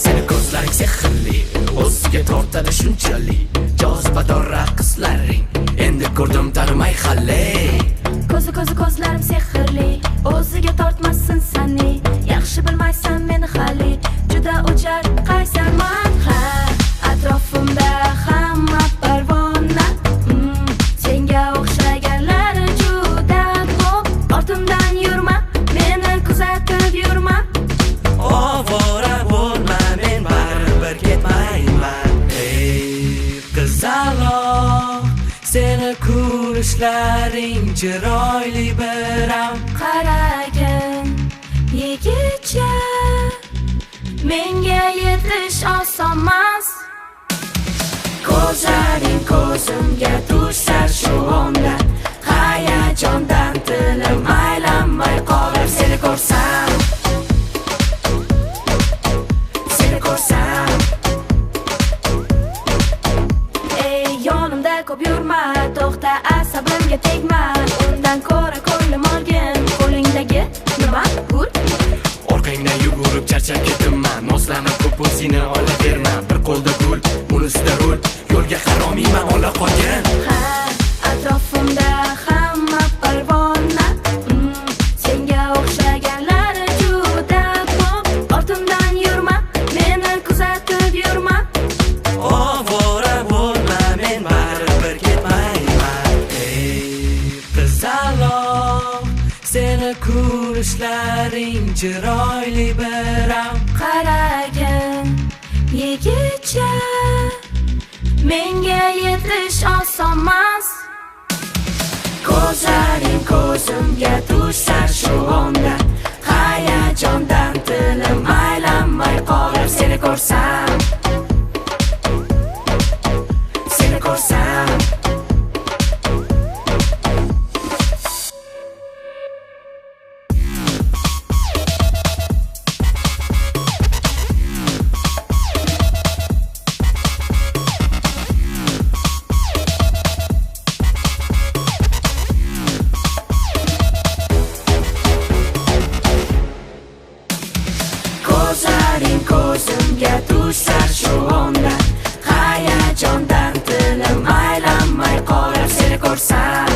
Seni ko'zlaring sehrli, o'ziga tortadi shunchalik jozibador raqslaring. Endi ko'rdim tanimay hali. Ko'zlarim sehrli, o'ziga tortmasin sani. Yaxshi bilmaysan meni hali, juda o'jar qaysarman. Ha, atrofimda hamma parvona. Senga o'xshaganlar juda ko'p. Ortimdan yurma, meni kuzatib yurma. Ovora bo'lma, men baribir ketmayman. Ey qizaloq, seni ko'rishlaring chiroyli biram. Qaragin yigitcha, menga yetish osonmas. Ko'zlaring ko'zimga tushar shu onda, hayajondan tilim aylanmay qolar. Seni ko'rsam, ey yonimda ko'p yurma, to'xta asabimga tegma. Undan ko'ra ko'nglim olgin, qo'lingdagi nima gul? Orqangdan yugurib charchab ketibman, noslanib ko'p o'zingni olaverma. Bir qo'lda gul, unisida rul, yo'lga haromiyman ola qolgin. Ha, atrofimda hamma parvona. Senga o'xshaganlar juda ko'p. Ortimdan yurma, meni kuzatib yurma. Ovora bo'lma, men baribir ketmayman. Ey qizaloq, seni ko'rishlaring chiroyli biram. Qaragin yigitcha, menga yetish osonmas. Ko'zlaring ko'zimga tushar shu onda, hayajondan tilim aylanmay qolar. Seni ko'rsam, seni ko'rsam. Ko'zlaring ko'zimga tushar shu onda, hayajondan tilim aylanmay qolar. Seni ko'rsam,